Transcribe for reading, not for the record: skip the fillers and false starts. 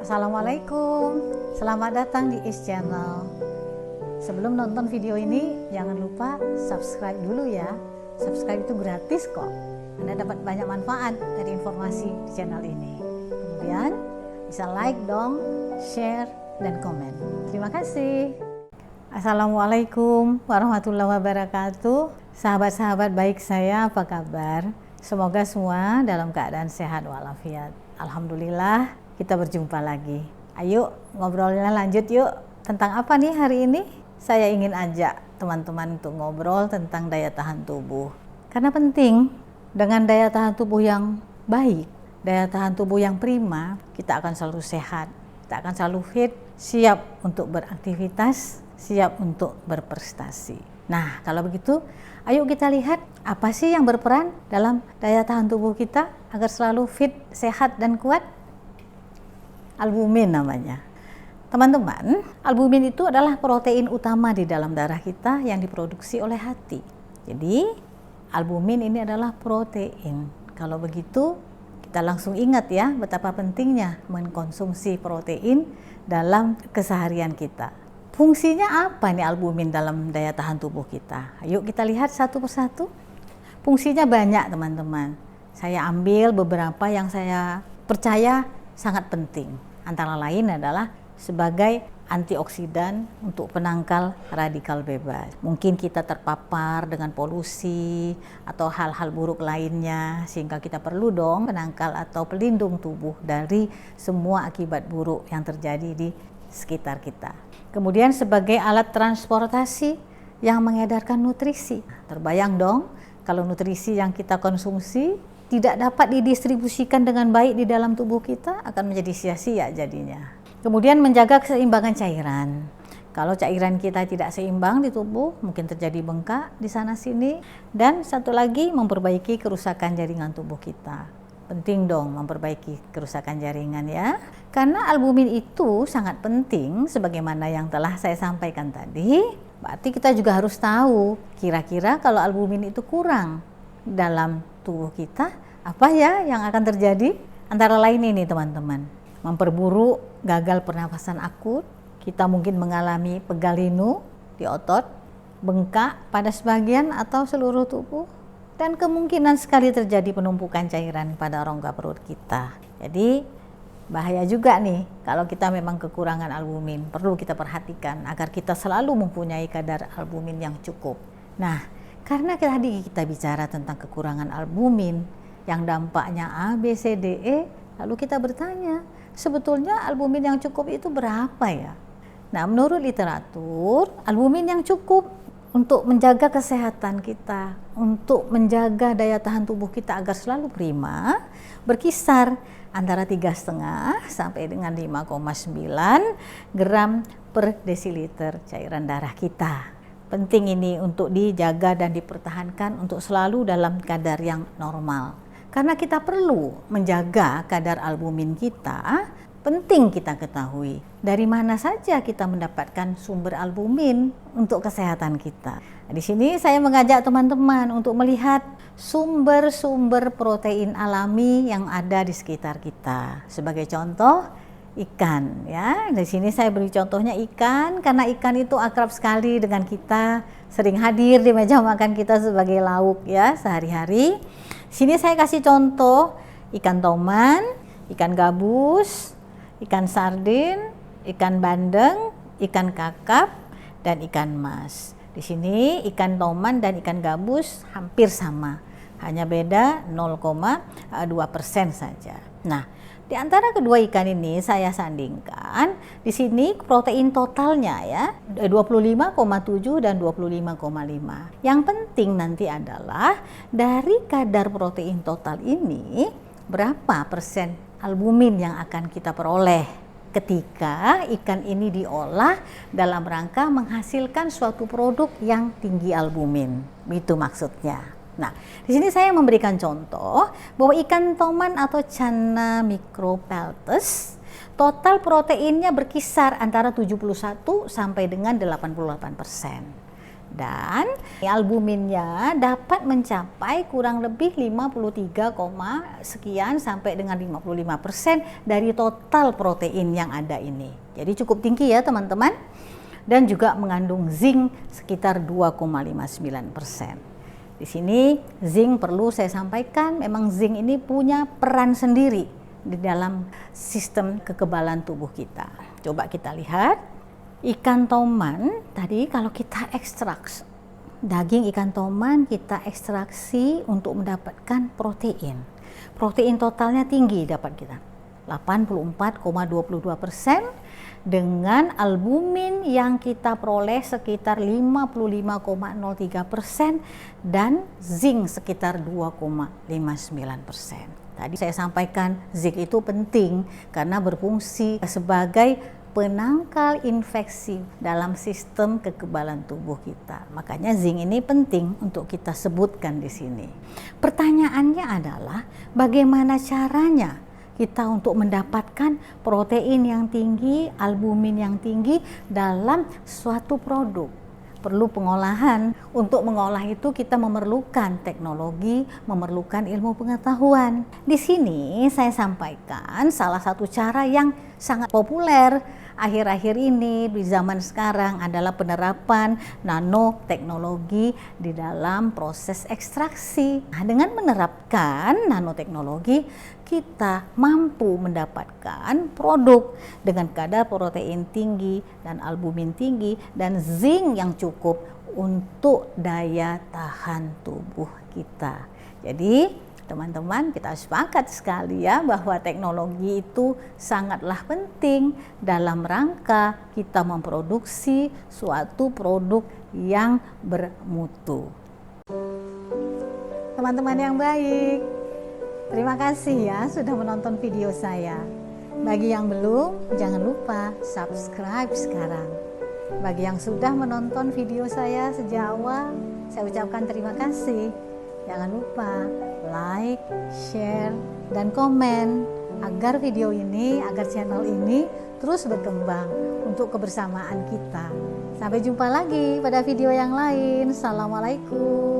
Assalamualaikum, selamat datang di Is Channel. Sebelum nonton video ini, jangan lupa subscribe dulu ya. Subscribe itu gratis kok. Anda dapat banyak manfaat dari informasi di channel ini. Kemudian bisa like dong, share, dan komen. Terima kasih. Assalamualaikum warahmatullahi wabarakatuh. Sahabat-sahabat baik saya, apa kabar? Semoga semua dalam keadaan sehat walafiat. Alhamdulillah, kita berjumpa lagi. Ayo ngobrolnya lanjut yuk. Tentang apa nih hari ini? Saya ingin ajak teman-teman untuk ngobrol tentang daya tahan tubuh. Karena penting, dengan daya tahan tubuh yang baik, daya tahan tubuh yang prima, kita akan selalu sehat, kita akan selalu fit, siap untuk beraktivitas, siap untuk berprestasi. Nah, kalau begitu, ayo kita lihat apa sih yang berperan dalam daya tahan tubuh kita agar selalu fit, sehat, dan kuat. Albumin namanya. Teman-teman, albumin itu adalah protein utama di dalam darah kita yang diproduksi oleh hati. Jadi, albumin ini adalah protein. Kalau begitu, kita langsung ingat ya betapa pentingnya mengkonsumsi protein dalam keseharian kita. Fungsinya apa nih albumin dalam daya tahan tubuh kita? Ayo kita lihat satu persatu. Fungsinya banyak teman-teman. Saya ambil beberapa yang saya percaya sangat penting. Antara lain adalah sebagai antioksidan untuk penangkal radikal bebas. Mungkin kita terpapar dengan polusi atau hal-hal buruk lainnya, sehingga kita perlu dong penangkal atau pelindung tubuh dari semua akibat buruk yang terjadi di sekitar kita. Kemudian sebagai alat transportasi yang mengedarkan nutrisi. Terbayang dong kalau nutrisi yang kita konsumsi tidak dapat didistribusikan dengan baik di dalam tubuh kita, akan menjadi sia-sia jadinya. Kemudian menjaga keseimbangan cairan. Kalau cairan kita tidak seimbang di tubuh, mungkin terjadi bengkak di sana-sini. Dan satu lagi, memperbaiki kerusakan jaringan tubuh kita. Penting dong memperbaiki kerusakan jaringan ya. Karena albumin itu sangat penting, sebagaimana yang telah saya sampaikan tadi. Berarti kita juga harus tahu, kira-kira kalau albumin itu kurang dalam tubuh kita, apa ya yang akan terjadi? Antara lain ini teman-teman, memperburuk gagal pernafasan akut, kita mungkin mengalami pegal linu di otot, bengkak pada sebagian atau seluruh tubuh, dan kemungkinan sekali terjadi penumpukan cairan pada rongga perut kita. Jadi bahaya juga nih kalau kita memang kekurangan albumin. Perlu kita perhatikan agar kita selalu mempunyai kadar albumin yang cukup. Nah, karena tadi kita bicara tentang kekurangan albumin yang dampaknya A, B, C, D, E, lalu kita bertanya, sebetulnya albumin yang cukup itu berapa ya? Nah, menurut literatur, albumin yang cukup untuk menjaga kesehatan kita, untuk menjaga daya tahan tubuh kita agar selalu prima, berkisar antara 3,5 sampai dengan 5,9 gram per desiliter cairan darah kita. Penting ini untuk dijaga dan dipertahankan untuk selalu dalam kadar yang normal. Karena kita perlu menjaga kadar albumin kita, penting kita ketahui dari mana saja kita mendapatkan sumber albumin untuk kesehatan kita. Di sini saya mengajak teman-teman untuk melihat sumber-sumber protein alami yang ada di sekitar kita. Sebagai contoh, ikan ya. Di sini saya beri contohnya ikan karena ikan itu akrab sekali dengan kita, sering hadir di meja makan kita sebagai lauk ya sehari-hari. Sini saya kasih contoh ikan toman, ikan gabus, ikan sardin, ikan bandeng, ikan kakap, dan ikan mas. Di sini ikan toman dan ikan gabus hampir sama, hanya beda 0,2% saja. Nah, di antara kedua ikan ini saya sandingkan, di sini protein totalnya ya 25,7 dan 25,5. Yang penting nanti adalah dari kadar protein total ini berapa persen albumin yang akan kita peroleh ketika ikan ini diolah dalam rangka menghasilkan suatu produk yang tinggi albumin. Itu maksudnya. Nah, di sini saya memberikan contoh bahwa ikan toman atau Channa micropeltis total proteinnya berkisar antara 71 sampai dengan 88%. Dan albuminnya dapat mencapai kurang lebih 53, sekian sampai dengan 55% dari total protein yang ada ini. Jadi cukup tinggi ya teman-teman. Dan juga mengandung zinc sekitar 2,59%. Di sini zinc perlu saya sampaikan, memang zinc ini punya peran sendiri di dalam sistem kekebalan tubuh kita. Coba kita lihat ikan toman tadi, kalau kita ekstrak daging ikan toman, kita ekstraksi untuk mendapatkan protein. Protein totalnya tinggi dapat kita 84,22%, dengan albumin yang kita peroleh sekitar 55,03% dan zinc sekitar 2,59%. Tadi saya sampaikan zinc itu penting karena berfungsi sebagai penangkal infeksi dalam sistem kekebalan tubuh kita. Makanya zinc ini penting untuk kita sebutkan di sini. Pertanyaannya adalah bagaimana caranya kita untuk mendapatkan protein yang tinggi, albumin yang tinggi dalam suatu produk. Perlu pengolahan. Untuk mengolah itu kita memerlukan teknologi, memerlukan ilmu pengetahuan. Di sini saya sampaikan salah satu cara yang sangat populer akhir-akhir ini di zaman sekarang adalah penerapan nanoteknologi di dalam proses ekstraksi. Nah, dengan menerapkan nanoteknologi, kita mampu mendapatkan produk dengan kadar protein tinggi dan albumin tinggi dan zinc yang cukup untuk daya tahan tubuh kita. Jadi teman-teman, kita sepakat sekali ya bahwa teknologi itu sangatlah penting dalam rangka kita memproduksi suatu produk yang bermutu. Teman-teman yang baik, terima kasih ya sudah menonton video saya. Bagi yang belum, jangan lupa subscribe sekarang. Bagi yang sudah menonton video saya sejak awal, saya ucapkan terima kasih. Jangan lupa like, share, dan komen agar video ini, agar channel ini terus berkembang untuk kebersamaan kita. Sampai jumpa lagi pada video yang lain. Assalamualaikum.